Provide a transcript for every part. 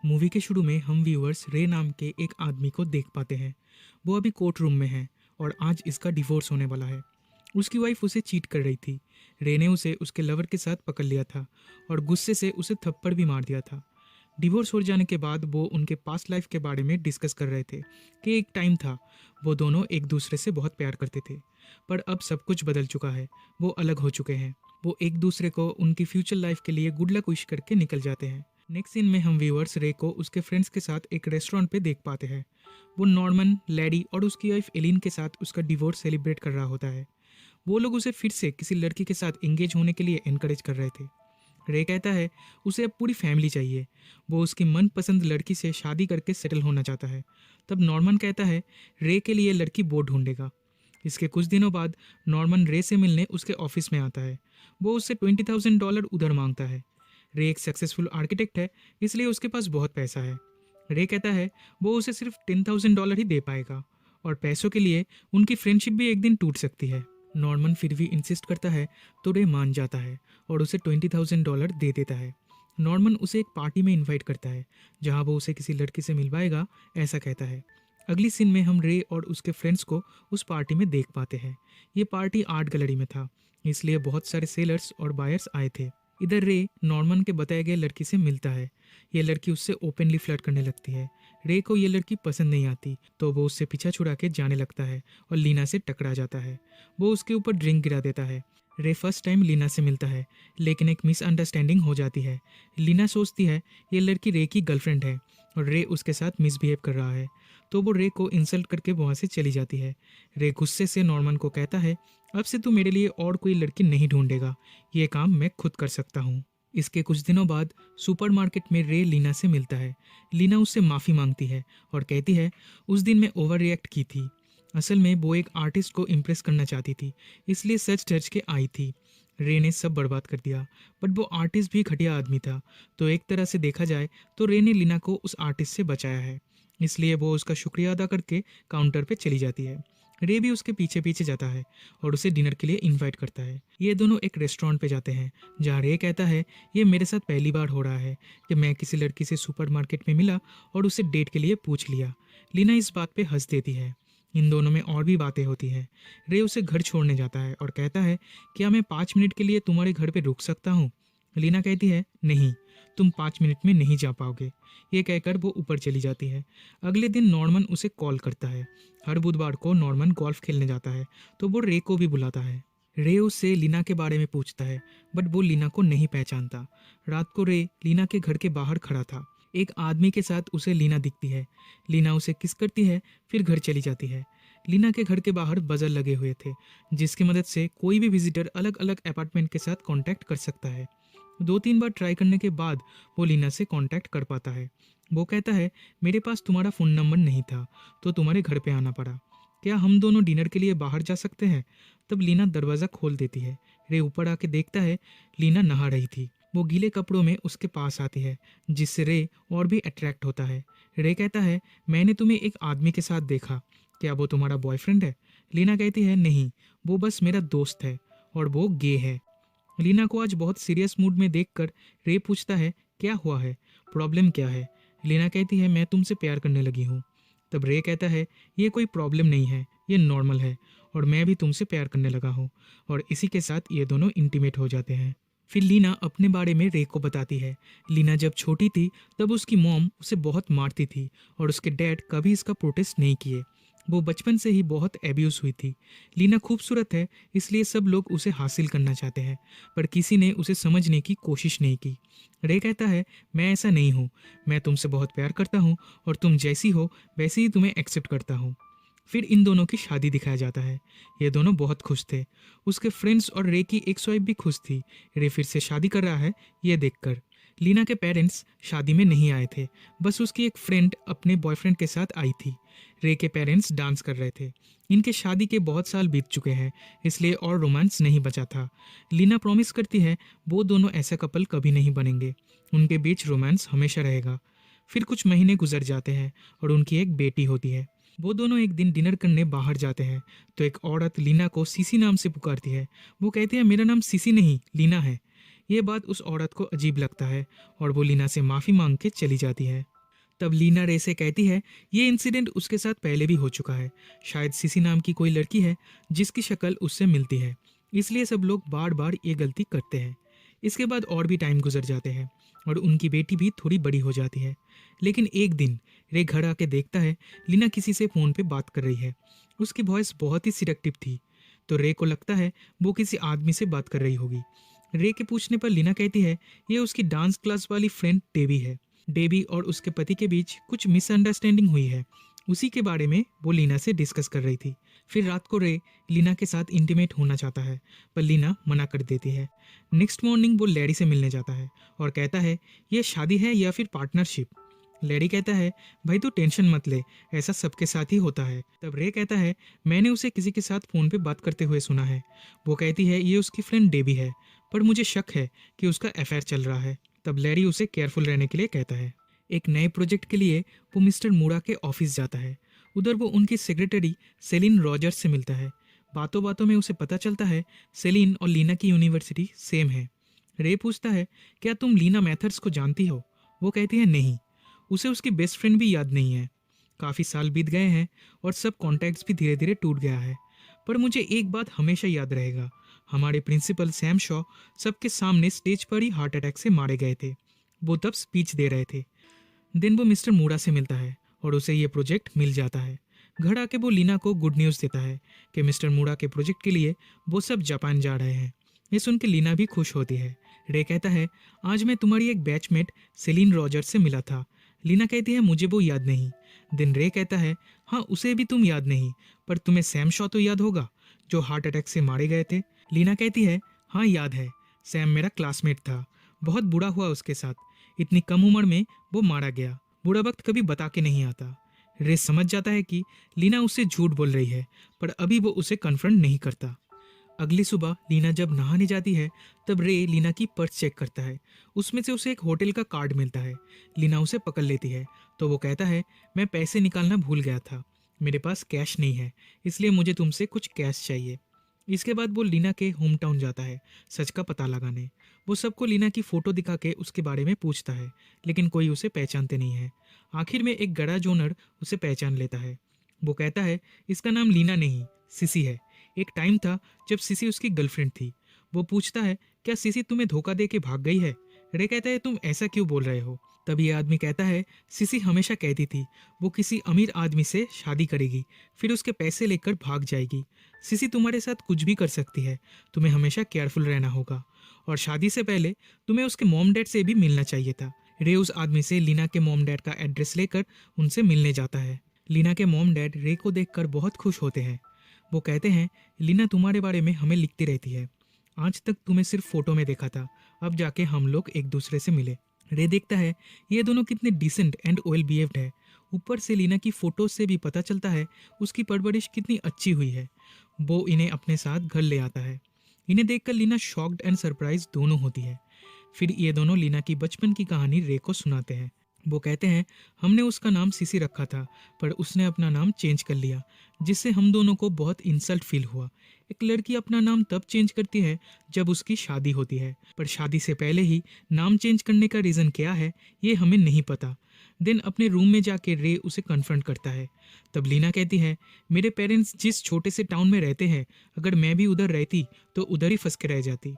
Movie के शुरू में हम व्यूअर्स रे नाम के एक आदमी को देख पाते हैं। वो अभी कोर्ट रूम में है और आज इसका डिवोर्स होने वाला है। उसकी वाइफ उसे चीट कर रही थी। रे ने उसे उसके लवर के साथ पकड़ लिया था और गुस्से से उसे थप्पड़ भी मार दिया था। डिवोर्स हो जाने के बाद वो उनके पास्ट लाइफ के बारे में डिस्कस कर रहे थे कि एक टाइम था वो दोनों एक दूसरे से बहुत प्यार करते थे, पर अब सब कुछ बदल चुका है। वो अलग हो चुके हैं। वो एक दूसरे को उनकी फ्यूचर लाइफ के लिए गुड लक विश करके निकल जाते हैं। नेक्स्ट सीन में हम व्यूअर्स रे को उसके फ्रेंड्स के साथ एक रेस्टोरेंट पे देख पाते हैं। वो नॉर्मन, लैडी और उसकी वाइफ एलिन के साथ उसका डिवोर्स सेलिब्रेट कर रहा होता है। वो लोग उसे फिर से किसी लड़की के साथ एंगेज होने के लिए एनकरेज कर रहे थे। रे कहता है उसे अब पूरी फैमिली चाहिए। वो उसकी मनपसंद लड़की से शादी करके सेटल होना चाहता है। तब नॉर्मन कहता है रे के लिए लड़की वो ढूंढेगा। इसके कुछ दिनों बाद नॉर्मन रे से मिलने उसके ऑफिस में आता है। वो उससे $20,000 उधार मांगता है। रे एक सक्सेसफुल आर्किटेक्ट है, इसलिए उसके पास बहुत पैसा है। रे कहता है वो उसे सिर्फ $10,000 ही दे पाएगा और पैसों के लिए उनकी फ्रेंडशिप भी एक दिन टूट सकती है। नॉर्मन फिर भी इंसिस्ट करता है तो रे मान जाता है और उसे $20,000 दे देता है। नॉर्मन उसे एक पार्टी में इनवाइट करता है जहां वो उसे किसी लड़की से मिलवाएगा, ऐसा कहता है। अगली सीन में हम रे और उसके फ्रेंड्स को उस पार्टी में देख पाते हैं। ये पार्टी आर्ट गैलरी में था, इसलिए बहुत सारे सेलर्स और बायर्स आए थे। इधर रे नॉर्मन के बताए गए लड़की से मिलता है। ये लड़की उससे ओपनली फ्लर्ट करने लगती है। रे को ये लड़की पसंद नहीं आती तो वो उससे पीछा छुड़ा के जाने लगता है और लीना से टकरा जाता है। वो उसके ऊपर ड्रिंक गिरा देता है। रे फर्स्ट टाइम लीना से मिलता है, लेकिन एक मिसअंडरस्टैंडिंग हो जाती है। लीना सोचती है ये लड़की रे की गर्लफ्रेंड है और रे उसके साथ मिसबिहेव कर रहा है, तो वो रे को इंसल्ट करके वहाँ से चली जाती है। रे गुस्से से नॉर्मन को कहता है अब से तू मेरे लिए और कोई लड़की नहीं ढूंढेगा, ये काम मैं खुद कर सकता हूँ। इसके कुछ दिनों बाद सुपरमार्केट में रे लीना से मिलता है। लीना उससे माफ़ी मांगती है और कहती है उस दिन मैं ओवर रिएक्ट की थी। असल में वो एक आर्टिस्ट को इम्प्रेस करना चाहती थी, इसलिए सच ठच के आई थी। रे ने सब बर्बाद कर दिया, बट वो आर्टिस्ट भी घटिया आदमी था, तो एक तरह से देखा जाए तो रे ने लीना को उस आर्टिस्ट से बचाया है। इसलिए वो उसका शुक्रिया अदा करके काउंटर पे चली जाती है। रे भी उसके पीछे पीछे जाता है और उसे डिनर के लिए इनवाइट करता है। ये दोनों एक रेस्टोरेंट पे जाते हैं जहाँ रे कहता है ये मेरे साथ पहली बार हो रहा है कि मैं किसी लड़की से सुपरमार्केट में मिला और उसे डेट के लिए पूछ लिया। लीना इस बात पे हंस देती है। इन दोनों में और भी बातें होती हैं। रे उसे घर छोड़ने जाता है और कहता है क्या मैं 5 मिनट के लिए तुम्हारे घर पे रुक सकता हूँ। लीना कहती है नहीं, तुम 5 मिनट में नहीं जा पाओगे। ये कहकर वो ऊपर चली जाती है। अगले दिन नॉर्मन उसे कॉल करता है। हर बुधवार को नॉर्मन गोल्फ खेलने जाता है, तो वो रे को भी बुलाता है। रे उससे लीना के बारे में पूछता है, बट वो लीना को नहीं पहचानता। रात को रे लीना के घर के बाहर खड़ा था। एक आदमी के साथ उसे लीना दिखती है। लीना उसे किस करती है, फिर घर चली जाती है। लीना के घर के बाहर बजर लगे हुए थे, जिसकी मदद से कोई भी विजिटर अलग अलग अपार्टमेंट के साथ कांटेक्ट कर सकता है। 2-3 बार ट्राई करने के बाद वो लीना से कांटेक्ट कर पाता है। वो कहता है मेरे पास तुम्हारा फ़ोन नंबर नहीं था, तो तुम्हारे घर पे आना पड़ा। क्या हम दोनों डिनर के लिए बाहर जा सकते हैं? तब लीना दरवाज़ा खोल देती है। रे ऊपर आके देखता है लीना नहा रही थी। वो गीले कपड़ों में उसके पास आती है, जिससे रे और भी अट्रैक्ट होता है। रे कहता है मैंने तुम्हें एक आदमी के साथ देखा, क्या वो तुम्हारा बॉयफ्रेंड है? लीना कहती है नहीं, वो बस मेरा दोस्त है और वो गे है। लीना को आज बहुत सीरियस मूड में देखकर रे पूछता है क्या हुआ है, प्रॉब्लम क्या है? लीना कहती है मैं तुमसे प्यार करने लगी हूँ। तब रे कहता है ये कोई प्रॉब्लम नहीं है, ये नॉर्मल है और मैं भी तुमसे प्यार करने लगा हूँ। और इसी के साथ ये दोनों इंटीमेट हो जाते हैं। फिर लीना अपने बारे में रे को बताती है। लीना जब छोटी थी तब उसकी मॉम उसे बहुत मारती थी और उसके डैड कभी इसका प्रोटेस्ट नहीं किए। वो बचपन से ही बहुत एब्यूज हुई थी। लीना खूबसूरत है, इसलिए सब लोग उसे हासिल करना चाहते हैं, पर किसी ने उसे समझने की कोशिश नहीं की। रे कहता है मैं ऐसा नहीं हूँ, मैं तुमसे बहुत प्यार करता हूँ और तुम जैसी हो वैसे ही तुम्हें एक्सेप्ट करता हूँ। फिर इन दोनों की शादी दिखाया जाता है। ये दोनों बहुत खुश थे। उसके फ्रेंड्स और रे की एक्स वाइफ भी खुश थी। रे फिर से शादी कर रहा है ये देखकर। लीना के पेरेंट्स शादी में नहीं आए थे, बस उसकी एक फ्रेंड अपने बॉयफ्रेंड के साथ आई थी। रे के पेरेंट्स डांस कर रहे थे। इनके शादी के बहुत साल बीत चुके हैं, इसलिए और रोमांस नहीं बचा था। लीना प्रॉमिस करती है वो दोनों ऐसा कपल कभी नहीं बनेंगे, उनके बीच रोमांस हमेशा रहेगा। फिर कुछ महीने गुजर जाते हैं और उनकी एक बेटी होती है। वो दोनों एक दिन डिनर करने बाहर जाते हैं, तो एक औरत लीना को सीसी नाम से पुकारती है। वो कहती है मेरा नाम सीसी नहीं लीना है। ये बात उस औरत को अजीब लगता है और वो लीना से माफ़ी मांग के चली जाती है। तब लीना रे से कहती है ये इंसिडेंट उसके साथ पहले भी हो चुका है। शायद सिसी नाम की कोई लड़की है जिसकी शक्ल उससे मिलती है, इसलिए सब लोग बार बार ये गलती करते हैं। इसके बाद और भी टाइम गुजर जाते हैं और उनकी बेटी भी थोड़ी बड़ी हो जाती है। लेकिन एक दिन रे घर आके देखता है लीना किसी से फ़ोन पे बात कर रही है। उसकी वॉइस बहुत ही सिडक्टिव थी, तो रे को लगता है वो किसी आदमी से बात कर रही होगी। रे के पूछने पर लीना कहती है ये उसकी डांस क्लास वाली फ्रेंड डेबी है। डेबी और उसके पति के बीच कुछ मिसअंडरस्टैंडिंग हुई है, उसी के बारे में वो लीना से डिस्कस कर रही थी। फिर रात को रे लीना के साथ इंटीमेट होना चाहता है, पर लीना मना कर देती है। नेक्स्ट मॉर्निंग वो लैरी से मिलने जाता है और कहता है ये शादी है या फिर पार्टनरशिप। लैरी कहता है भाई तू टेंशन मत ले, ऐसा सबके साथ ही होता है। तब रे कहता है मैंने उसे किसी के साथ फ़ोन पे बात करते हुए सुना है। वो कहती है ये उसकी फ्रेंड डेबी है, पर मुझे शक है कि उसका अफेयर चल रहा है। तब लैरी उसे केयरफुल रहने के लिए कहता है। एक नए प्रोजेक्ट के लिए वो मिस्टर मूड़ा के ऑफिस जाता है। उधर वो उनकी सेक्रेटरी सेलिन रॉजर्स से मिलता है। बातों बातों में उसे पता चलता है सेलिन और लीना की यूनिवर्सिटी सेम है। रे पूछता है क्या तुम लीना मैथर्स को जानती हो? वो कहती है नहीं, उसे उसकी बेस्ट फ्रेंड भी याद नहीं है। काफ़ी साल बीत गए हैं और सब कॉन्टैक्ट्स भी धीरे धीरे टूट गया है, पर मुझे एक बात हमेशा याद रहेगा, हमारे प्रिंसिपल सैम शॉ सबके सामने स्टेज पर ही हार्ट अटैक से मारे गए थे। वो तब स्पीच दे रहे थे। दिन वो मिस्टर मूड़ा से मिलता है और उसे ये प्रोजेक्ट मिल जाता है। घर आके वो लीना को गुड न्यूज़ देता है कि मिस्टर मूड़ा के प्रोजेक्ट के लिए वो सब जापान जा रहे हैं। ये सुन के लीना भी खुश होती है। रे कहता है आज मैं तुम्हारी एक बैचमेट सेलिन रॉजर्स से मिला था। लीना कहती है मुझे वो याद नहीं। दिन रे कहता है हाँ उसे भी तुम याद नहीं, पर तुम्हें सैम शॉ तो याद होगा जो हार्ट अटैक से मारे गए थे। लीना कहती है हाँ याद है, सैम मेरा क्लासमेट था, बहुत बुरा हुआ उसके साथ, इतनी कम उम्र में वो मारा गया। बुरा वक्त कभी बता के नहीं आता। रे समझ जाता है कि लीना उससे झूठ बोल रही है, पर अभी वो उसे कन्फ्रंट नहीं करता। अगली सुबह लीना जब नहाने जाती है तब रे लीना की पर्स चेक करता है। उसमें से उसे एक होटल का कार्ड मिलता है। लीना उसे पकड़ लेती है तो वो कहता है मैं पैसे निकालना भूल गया था, मेरे पास कैश नहीं है, इसलिए मुझे तुमसे कुछ कैश चाहिए। इसके बाद वो लीना के होम टाउन जाता है सच का पता लगाने। वो सबको लीना की फ़ोटो दिखा के उसके बारे में पूछता है, लेकिन कोई उसे पहचानते नहीं है। आखिर में एक गराज ओनर उसे पहचान लेता है। वो कहता है इसका नाम लीना नहीं सिसी है। एक टाइम था जब सिसी उसकी गर्लफ्रेंड थी। वो पूछता है क्या सिसी तुम्हें धोखा दे के भाग गई है? रे कहता है तुम ऐसा क्यों बोल रहे हो? तब ये आदमी कहता है सिसी हमेशा कहती थी वो किसी अमीर आदमी से शादी करेगी, फिर उसके पैसे लेकर भाग जाएगी। सिसी तुम्हारे साथ कुछ भी कर सकती है, तुम्हें हमेशा केयरफुल रहना होगा, और शादी से पहले तुम्हें उसके मॉम डैड से भी मिलना चाहिए था। रे उस आदमी से लीना के मॉम डैड का एड्रेस लेकर उनसे मिलने जाता है। लीना के मॉम डैड रे को देखकर बहुत खुश होते हैं। वो कहते हैं लीना तुम्हारे बारे में हमें लिखती रहती है, आज तक तुम्हें सिर्फ फोटो में देखा था, अब जाके हम लोग एक दूसरे से मिले। रे देखता है ये दोनों कितने डिसेंट एंड वेल बिहेव्ड है। ऊपर से लीना की फोटो से भी पता चलता है उसकी परवरिश कितनी अच्छी हुई है। वो इन्हें अपने साथ घर ले आता है। इन्हें देखकर लीना शॉक्ड एंड सरप्राइज दोनों होती है। फिर ये दोनों लीना की बचपन की कहानी रे को सुनाते हैं। वो कहते हैं हमने उसका नाम सिसी रखा था, पर उसने अपना नाम चेंज कर लिया, जिससे हम दोनों को बहुत इंसल्ट फील हुआ। एक लड़की अपना नाम तब चेंज करती है जब उसकी शादी होती है, पर शादी से पहले ही नाम चेंज करने का रीज़न क्या है ये हमें नहीं पता। देन अपने रूम में जाके रे उसे कन्फ्रंट करता है। तब लीना कहती है मेरे पेरेंट्स जिस छोटे से टाउन में रहते हैं, अगर मैं भी उधर रहती तो उधर ही फंस के रह जाती।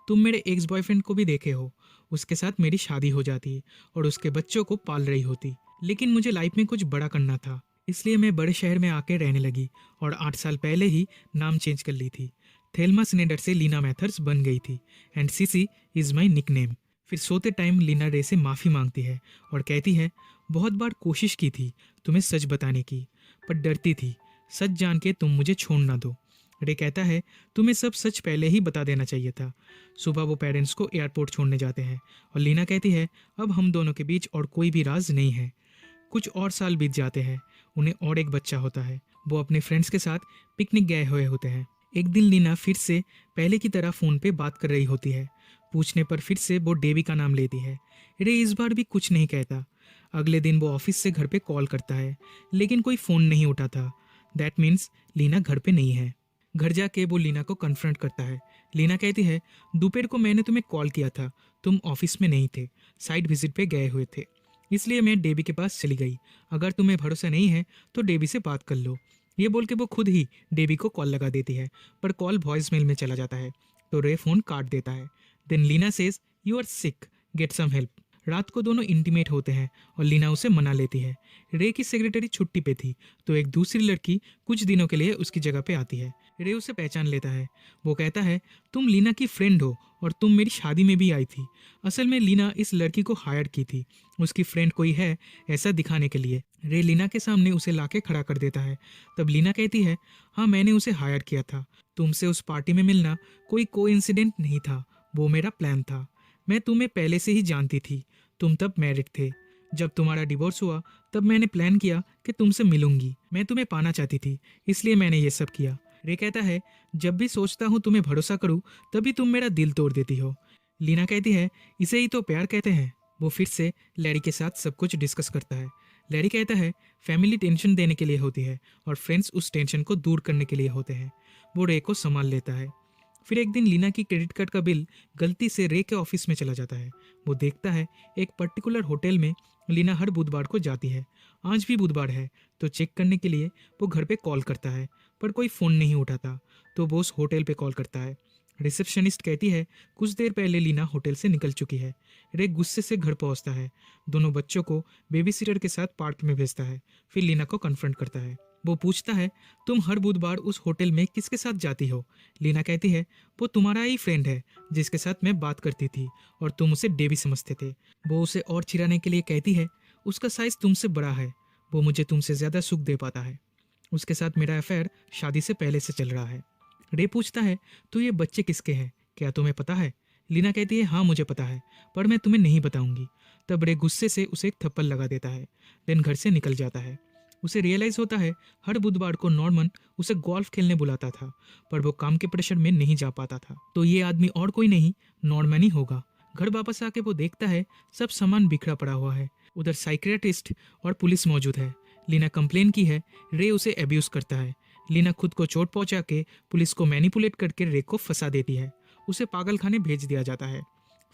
तुम मेरे एक्स बॉयफ्रेंड को भी देखे हो, उसके साथ मेरी शादी हो जाती और उसके बच्चों को पाल रही होती। लेकिन मुझे लाइफ में कुछ बड़ा करना था, इसलिए मैं बड़े शहर में आके रहने लगी और 8 साल पहले ही नाम चेंज कर ली थी। थेल्मा स्नेडर से लीना मैथर्स बन गई थी and CC is my nickname. फिर सोते टाइम लीना रे से माफ़ी मांगती है और कहती है बहुत बार कोशिश की थी तुम्हें सच बताने की, पर डरती थी सच जान के तुम मुझे छोड़ ना दो। रे कहता है तुम्हें सब सच पहले ही बता देना चाहिए था। सुबह वो पेरेंट्स को एयरपोर्ट छोड़ने जाते हैं और लीना कहती है अब हम दोनों के बीच और कोई भी राज नहीं है। कुछ और साल बीत जाते हैं, उन्हें और एक बच्चा होता है। वो अपने फ्रेंड्स के साथ पिकनिक गए हुए होते हैं। एक दिन लीना फिर से पहले की तरह फ़ोन पे बात कर रही होती है। पूछने पर फिर से वो डेवी का नाम लेती है। रे इस बार भी कुछ नहीं कहता। अगले दिन वो ऑफिस से घर पे कॉल करता है, लेकिन कोई फ़ोन नहीं उठाता। दैट मीन्स लीना घर पे नहीं है। घर जाके वो लीना को कन्फ्रंट करता है। लीना कहती है, दोपहर को मैंने तुम्हें कॉल किया था, तुम ऑफिस में नहीं थे, साइट विजिट पे गए हुए थे, इसलिए मैं डेबी के पास चली गई। अगर तुम्हें भरोसा नहीं है तो डेबी से बात कर लो। ये बोल के वो खुद ही डेबी को कॉल लगा देती है, पर कॉल वॉइस मेल में चला जाता है तो रे फोन काट देता है। Then Leena says, you are sick, get some help. रात को दोनों इंटीमेट होते हैं और लीना उसे मना लेती है। रे की सेक्रेटरी छुट्टी पे थी तो एक दूसरी लड़की कुछ दिनों के लिए उसकी जगह पे आती है। रे उसे पहचान लेता है। वो कहता है, तुम लीना की फ्रेंड हो और तुम मेरी शादी में भी आई थी। असल में लीना इस लड़की को हायर की थी, उसकी फ्रेंड कोई है ऐसा दिखाने के लिए। रे लीना के सामने उसे लाके खड़ा कर देता है। तब लीना कहती है, हाँ मैंने उसे हायर किया था, तुमसे उस पार्टी में मिलना कोई कोइंसिडेंट नहीं था, वो मेरा प्लान था। मैं तुम्हें पहले से ही जानती थी, तुम तब मैरिड थे। जब तुम्हारा डिवोर्स हुआ तब मैंने प्लान किया कि तुमसे मिलूंगी, मैं तुम्हें पाना चाहती थी, इसलिए मैंने ये सब किया। रे कहता है, जब भी सोचता हूँ तुम्हें भरोसा करूँ तभी तुम मेरा दिल तोड़ देती हो। लीना कहती है, इसे ही तो प्यार कहते हैं। वो फिर से लैरी के साथ सब कुछ डिस्कस करता है। लैरी कहता है, फैमिली टेंशन देने के लिए होती है और फ्रेंड्स उस टेंशन को दूर करने के लिए होते हैं। वो रे को संभाल लेता है। फिर एक दिन लीना की क्रेडिट कार्ड का बिल गलती से रे के ऑफिस में चला जाता है। वो देखता है एक पर्टिकुलर होटल में लीना हर बुधवार को जाती है। आज भी बुधवार है तो चेक करने के लिए वो घर पे कॉल करता है, पर कोई फ़ोन नहीं उठाता तो वो उस होटल पे कॉल करता है। रिसेप्शनिस्ट कहती है, कुछ देर पहले लीना होटल से निकल चुकी है। रे गुस्से से घर पहुंचता है, दोनों बच्चों को बेबी सीटर के साथ पार्क में भेजता है, फिर लीना को कन्फ्रंट करता है। वो पूछता है, तुम हर बुधवार उस होटल में किसके साथ जाती हो? लीना कहती है, वो तुम्हारा ही फ्रेंड है जिसके साथ मैं बात करती थी और तुम उसे डेवी समझते थे। वो उसे और चिढ़ाने के लिए कहती है, उसका साइज तुमसे बड़ा है, वो मुझे तुमसे ज़्यादा सुख दे पाता है, उसके साथ मेरा अफेयर शादी से पहले से चल रहा है। रे पूछता है, तो ये बच्चे किसके हैं, क्या तुम्हें पता है? लीना कहती है, हाँ मुझे पता है, पर मैं तुम्हें नहीं बताऊंगी। तब रे गुस्से से उसे एक थप्पड़ लगा देता है, देन घर से निकल जाता है। उसे रियलाइज होता है हर बुधवार को नॉर्मन उसे गोल्फ खेलने बुलाता था, पर वो काम के प्रेशर में नहीं जा पाता था, तो ये आदमी और कोई नहीं नॉर्मन ही होगा। घर वापस आके वो देखता है सब सामान बिखरा पड़ा हुआ है। उधर साइकियाट्रिस्ट और पुलिस मौजूद है। लीना कंप्लेन की है, रे उसे एब्यूज करता है। लीना खुद को चोट पहुंचा के पुलिस को मैनिपुलेट करके रे को फंसा देती है। उसे पागल खाने भेज दिया जाता है।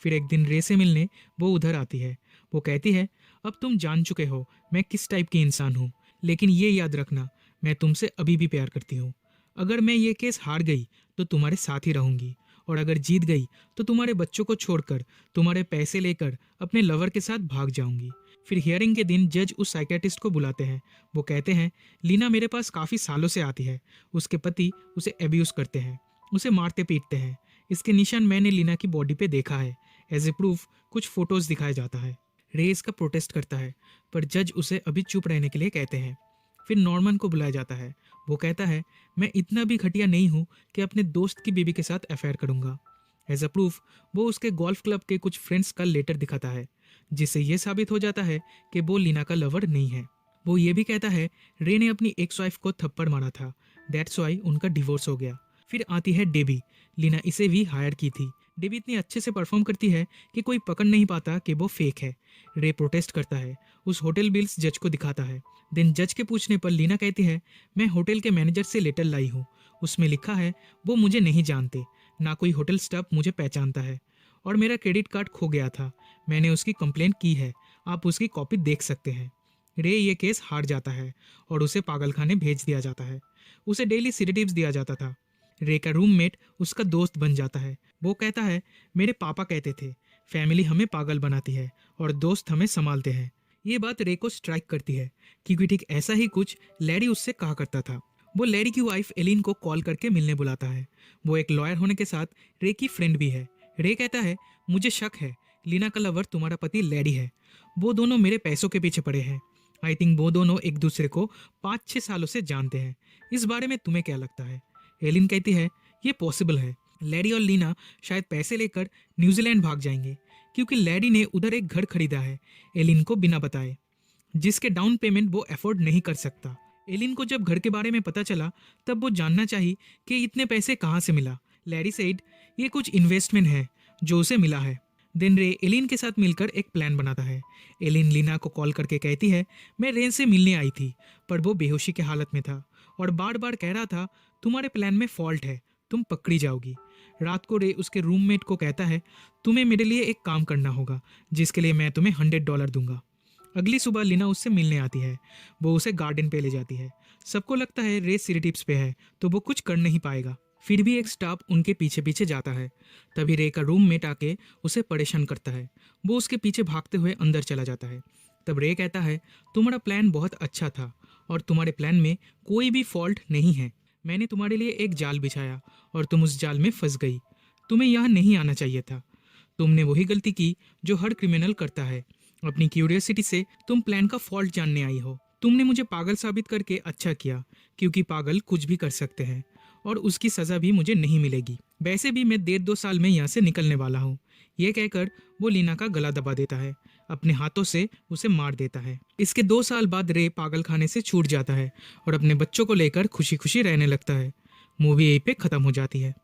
फिर एक दिन रे से मिलने वो उधर आती है। वो कहती है, अब तुम जान चुके हो मैं किस टाइप की इंसान हूँ, लेकिन ये याद रखना मैं तुमसे अभी भी प्यार करती हूँ। अगर मैं ये केस हार गई तो तुम्हारे साथ ही रहूंगी, और अगर जीत गई तो तुम्हारे बच्चों को छोड़कर तुम्हारे पैसे लेकर अपने लवर के साथ भाग जाऊंगी। फिर हियरिंग के दिन जज उस साइकियाट्रिस्ट को बुलाते हैं। वो कहते हैं, लीना मेरे पास काफ़ी सालों से आती है, उसके पति उसे एब्यूज़ करते हैं, उसे मारते पीटते हैं। इसके निशान मैंने लीना की बॉडी पे देखा है। एज ए प्रूफ कुछ फोटोज़ दिखाया जाता है। रे इसका प्रोटेस्ट करता है, पर जज उसे अभी चुप रहने के लिए कहते हैं। फिर नॉर्मन को बुलाया जाता है। वो कहता है, मैं इतना भी घटिया नहीं हूँ कि अपने दोस्त की बीवी के साथ अफेयर करूँगा। एज अ प्रूफ वो उसके गोल्फ क्लब के कुछ फ्रेंड्स का लेटर दिखाता है, जिससे ये साबित हो जाता है कि वो लीना का लवर नहीं है। वो ये भी कहता है, रे ने अपनी एक्स वाइफ को थप्पड़ मारा था, दैट्स वाई उनका डिवोर्स हो गया। फिर आती है डेबी। लीना इसे भी हायर की थी। डेबी इतनी अच्छे से परफॉर्म करती है कि कोई पकड़ नहीं पाता कि वो फेक है। रे प्रोटेस्ट करता है, उस होटल बिल्स जज को दिखाता है। देन जज के पूछने पर लीना कहती है, मैं होटल के मैनेजर से लेटर लाई हूँ, उसमें लिखा है वो मुझे नहीं जानते, ना कोई होटल स्टाफ मुझे पहचानता है, और मेरा क्रेडिट कार्ड खो गया था, मैंने उसकी कंप्लेंट की है, आप उसकी कॉपी देख सकते हैं। रे ये केस हार जाता है और उसे पागलखाने भेज दिया जाता है। उसे डेली सीडेटिव्स दिया जाता था। रे का रूममेट उसका दोस्त बन जाता है। वो कहता है, मेरे पापा कहते थे फैमिली हमें पागल बनाती है और दोस्त हमें संभालते हैं। ये बात रे को स्ट्राइक करती है, क्योंकि ठीक ऐसा ही कुछ लैरी उससे कहा करता था। वो लैरी की वाइफ एलिन को कॉल करके मिलने बुलाता है। वो एक लॉयर होने के साथ रे की फ्रेंड भी है। रे कहता है, मुझे शक है लीना का लवर तुम्हारा पति लैरी है, वो दोनों मेरे पैसों के पीछे पड़े हैं। आई थिंक वो दोनों एक दूसरे को 5-6 सालों से जानते हैं। इस बारे में तुम्हें क्या लगता है? एलिन कहती है, ये पॉसिबल है, लैरी और लीना शायद पैसे लेकर न्यूजीलैंड भाग जाएंगे, क्योंकि लैरी ने उधर एक घर खरीदा है एलिन को बिना बताए, जिसके डाउन पेमेंट वो अफोर्ड नहीं कर सकता। एलिन को जब घर के बारे में पता चला तब वो जानना चाहिए कि इतने पैसे कहाँ से मिला। लैरी सेड, ये कुछ इन्वेस्टमेंट है जो उसे मिला है। देन रे एलिन के साथ मिलकर एक प्लान बनाता है। एलिन लीना को कॉल करके कहती है, मैं रेन से मिलने आई थी, पर वो बेहोशी की हालत में था और बार बार कह रहा था तुम्हारे प्लान में फॉल्ट है, तुम पकड़ी जाओगी। रात को रे उसके रूममेट को कहता है तुम्हें मेरे लिए एक काम करना होगा जिसके लिए मैं तुम्हें $100 दूंगा। अगली सुबह लीना उससे मिलने आती है। वो उसे गार्डन पे ले जाती है। सबको लगता है रे सीढ़ी टिप्स पे है तो वो कुछ कर नहीं पाएगा। फिर भी एक स्टाफ उनके पीछे पीछे जाता है। तभी रे का रूममेट आके उसे परेशान करता है। वो उसके पीछे भागते हुए अंदर चला जाता है। तब रे कहता है तुम्हारा प्लान बहुत अच्छा था और तुम्हारे प्लान में कोई भी फॉल्ट नहीं है। मैंने तुम्हारे लिए एक जाल बिछाया और तुम उस जाल में फंस गई। तुम्हें यहाँ नहीं आना चाहिए था। तुमने वही गलती की जो हर क्रिमिनल करता है। अपनी क्यूरियोसिटी से तुम प्लान का फॉल्ट जानने आई हो। तुमने मुझे पागल साबित करके अच्छा किया, क्योंकि पागल कुछ भी कर सकते हैं और उसकी सज़ा भी मुझे नहीं मिलेगी। वैसे भी मैं 1.5-2 साल में यहाँ से निकलने वाला हूँ। ये कहकर वो लीना का गला दबा देता है, अपने हाथों से उसे मार देता है। इसके 2 साल बाद रे पागल खाने से छूट जाता है और अपने बच्चों को लेकर खुशी खुशी रहने लगता है। मूवी यहीं पे ख़त्म हो जाती है।